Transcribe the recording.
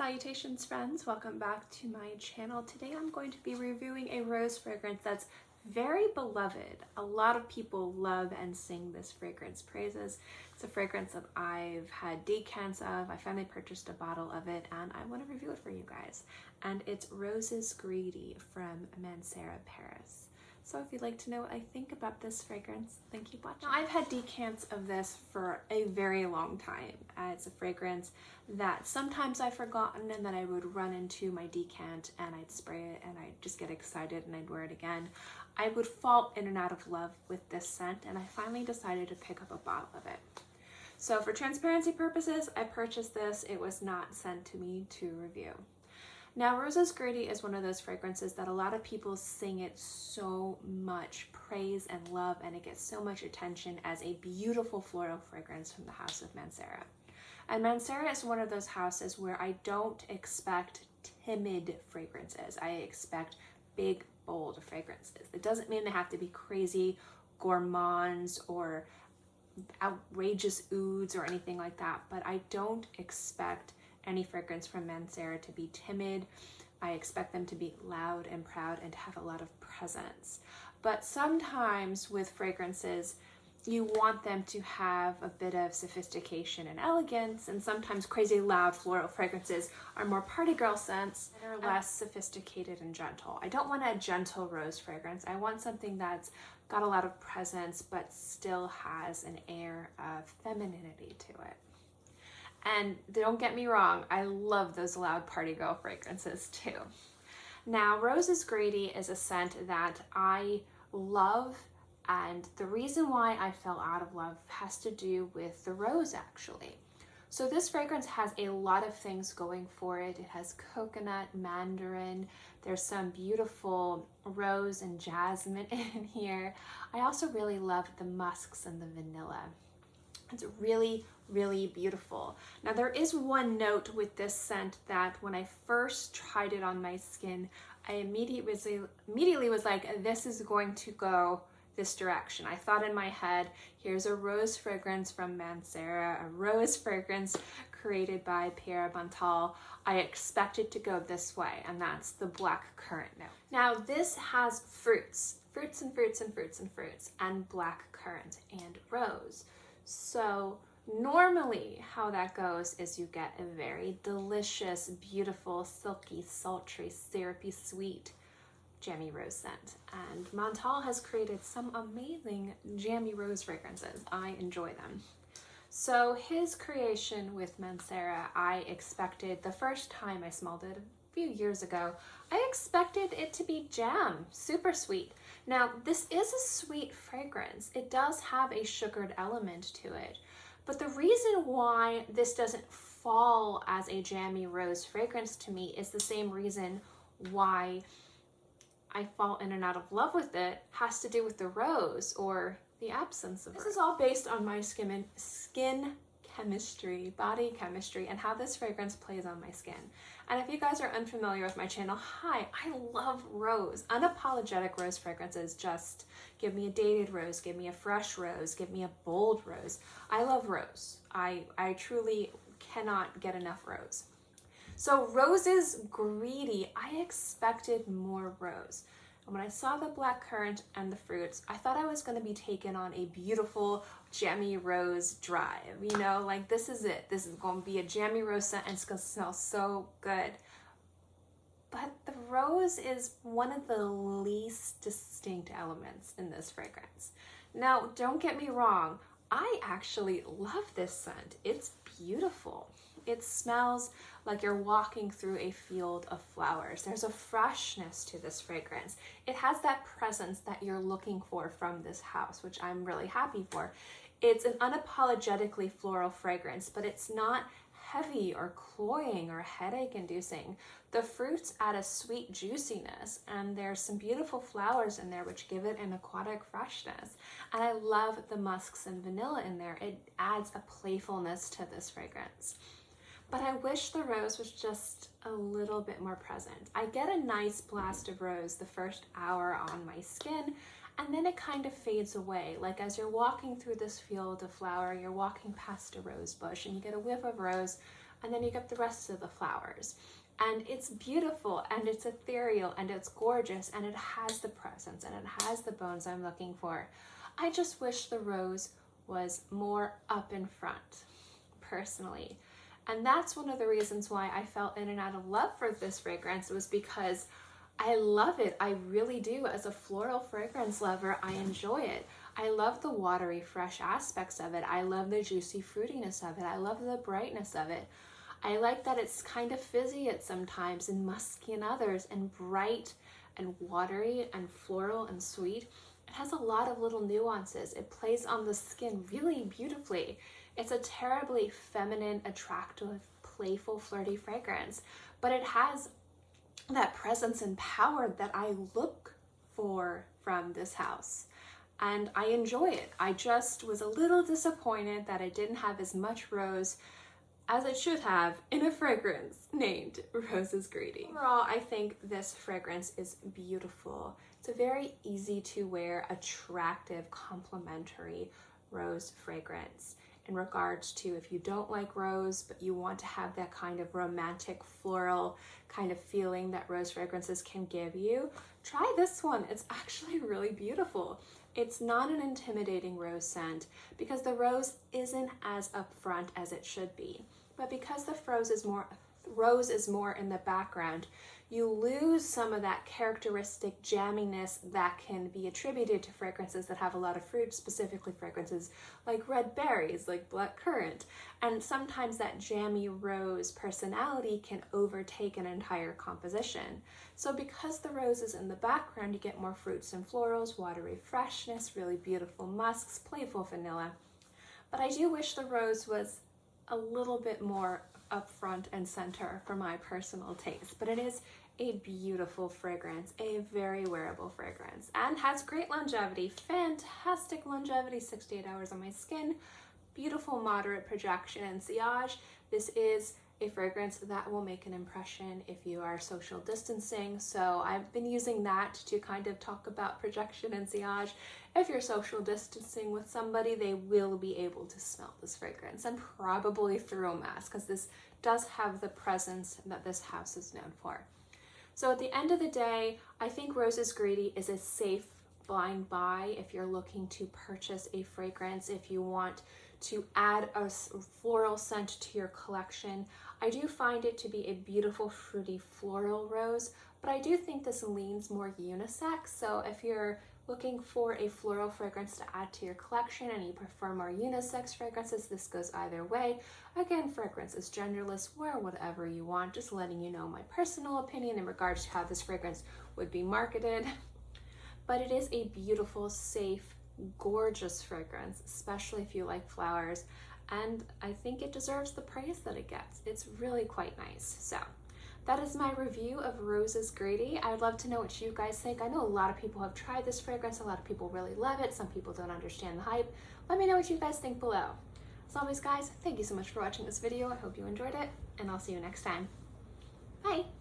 Salutations friends, welcome back to my channel. Today I'm going to be reviewing a rose fragrance that's very beloved. A lot of people love and sing this fragrance praises. It's a fragrance that I've had decants of. I finally purchased a bottle of it and I want to review it for you guys. And it's Roses Greedy from Mancera, Paris. So if you'd like to know what I think about this fragrance, then keep watching. Now, I've had decants of this for a very long time. It's a fragrance that sometimes I've forgotten and then I would run into my decant and I'd spray it and I'd just get excited and I'd wear it again. I would fall in and out of love with this scent and I finally decided to pick up a bottle of it. So for transparency purposes, I purchased this. It was not sent to me to review. Now, Roses Greedy is one of those fragrances that a lot of people sing it so much praise and love, and it gets so much attention as a beautiful floral fragrance from the house of Mancera. And Mancera is one of those houses where I don't expect timid fragrances. I expect big, bold fragrances. It doesn't mean they have to be crazy gourmands or outrageous ouds or anything like that, but I don't expect any fragrance from Mancera to be timid. I expect them to be loud and proud and to have a lot of presence. But sometimes with fragrances, you want them to have a bit of sophistication and elegance, and sometimes crazy loud floral fragrances are more party girl scents and are less sophisticated and gentle. I don't want a gentle rose fragrance. I want something that's got a lot of presence but still has an air of femininity to it. And don't get me wrong, I love those loud party girl fragrances too. Now, Roses Greedy is a scent that I love, and the reason why I fell out of love has to do with the rose actually. So this fragrance has a lot of things going for it. It has coconut, mandarin, there's some beautiful rose and jasmine in here. I also really love the musks and the vanilla. It's really, really beautiful. Now there is one note with this scent that when I first tried it on my skin, I immediately was like, this is going to go this direction. I thought in my head, here's a rose fragrance from Mancera, a rose fragrance created by Pierre Bontal. I expect it to go this way, and that's the blackcurrant note. Now this has fruits and fruits and fruits and fruits, and blackcurrant and rose. So normally how that goes is you get a very delicious, beautiful, silky, sultry, syrupy, sweet, jammy rose scent. And Montal has created some amazing jammy rose fragrances. I enjoy them. So his creation with Mancera, I expected, the first time I smelled it a few years ago, I expected it to be jam, super sweet. Now, this is a sweet fragrance. It does have a sugared element to it, but the reason why this doesn't fall as a jammy rose fragrance to me is the same reason why I fall in and out of love with it, has to do with the rose or the absence of rose. This is all based on my skin chemistry, body chemistry, and how this fragrance plays on my skin. And if you guys are unfamiliar with my channel, hi, I love rose. Unapologetic rose fragrances. Just give me a dated rose, give me a fresh rose, give me a bold rose. I love rose. I truly cannot get enough rose. So Roses Greedy, I expected more rose. And when I saw the blackcurrant and the fruits, I thought I was going to be taken on a beautiful jammy rose drive. You know, like this is it. This is going to be a jammy rose scent and it's going to smell so good. But the rose is one of the least distinct elements in this fragrance. Now, don't get me wrong. I actually love this scent. It's beautiful. It smells like you're walking through a field of flowers. There's a freshness to this fragrance. It has that presence that you're looking for from this house, which I'm really happy for. It's an unapologetically floral fragrance, but it's not heavy or cloying or headache inducing. The fruits add a sweet juiciness, and there's some beautiful flowers in there which give it an aquatic freshness. And I love the musks and vanilla in there. It adds a playfulness to this fragrance. But I wish the rose was just a little bit more present. I get a nice blast of rose the first hour on my skin, and then it kind of fades away. Like as you're walking through this field of flower, you're walking past a rose bush and you get a whiff of rose, and then you get the rest of the flowers. And it's beautiful, and it's ethereal, and it's gorgeous, and it has the presence, and it has the bones I'm looking for. I just wish the rose was more up in front, personally. And that's one of the reasons why I fell in and out of love for this fragrance, was because I love it. I really do. As a floral fragrance lover, I enjoy it. I love the watery, fresh aspects of it. I love the juicy fruitiness of it. I love the brightness of it. I like that it's kind of fizzy at sometimes and musky in others, and bright and watery and floral and sweet. It has a lot of little nuances. It plays on the skin really beautifully. It's a terribly feminine, attractive, playful, flirty fragrance, but it has that presence and power that I look for from this house. And I enjoy it. I just was a little disappointed that it didn't have as much rose as it should have in a fragrance named Rose is Greedy. Overall, I think this fragrance is beautiful. It's a very easy to wear, attractive, complimentary rose fragrance. In regards to, if you don't like rose, but you want to have that kind of romantic, floral kind of feeling that rose fragrances can give you, try this one. It's actually really beautiful. It's not an intimidating rose scent because the rose isn't as upfront as it should be. But because the rose is more in the background, you lose some of that characteristic jamminess that can be attributed to fragrances that have a lot of fruit, specifically fragrances like red berries, like blackcurrant. And sometimes that jammy rose personality can overtake an entire composition. So because the rose is in the background, you get more fruits and florals, watery freshness, really beautiful musks, playful vanilla. But I do wish the rose was a little bit more up front and center for my personal taste, but it is a beautiful fragrance, a very wearable fragrance, and has great longevity, fantastic longevity, 6 to 8 hours on my skin, beautiful moderate projection and sillage. This is a fragrance that will make an impression if you are social distancing, so I've been using that to kind of talk about projection and sillage. If you're social distancing with somebody, they will be able to smell this fragrance, and probably through a mask, because this does have the presence that this house is known for. So at the end of the day, I think Rose is Greedy is a safe blind buy if you're looking to purchase a fragrance, if you want to add a floral scent to your collection. I do find it to be a beautiful, fruity, floral rose, but I do think this leans more unisex. So if you're looking for a floral fragrance to add to your collection and you prefer more unisex fragrances, this goes either way. Again, fragrance is genderless, wear whatever you want, just letting you know my personal opinion in regards to how this fragrance would be marketed. But it is a beautiful, safe, gorgeous fragrance, especially if you like flowers, and I think it deserves the praise that it gets. It's really quite nice. So that is my review of Rose is Greedy. I'd love to know what you guys think. I know a lot of people have tried this fragrance. A lot of people really love it. Some people don't understand the hype. Let me know what you guys think below. As always, guys, thank you so much for watching this video. I hope you enjoyed it, and I'll see you next time. Bye!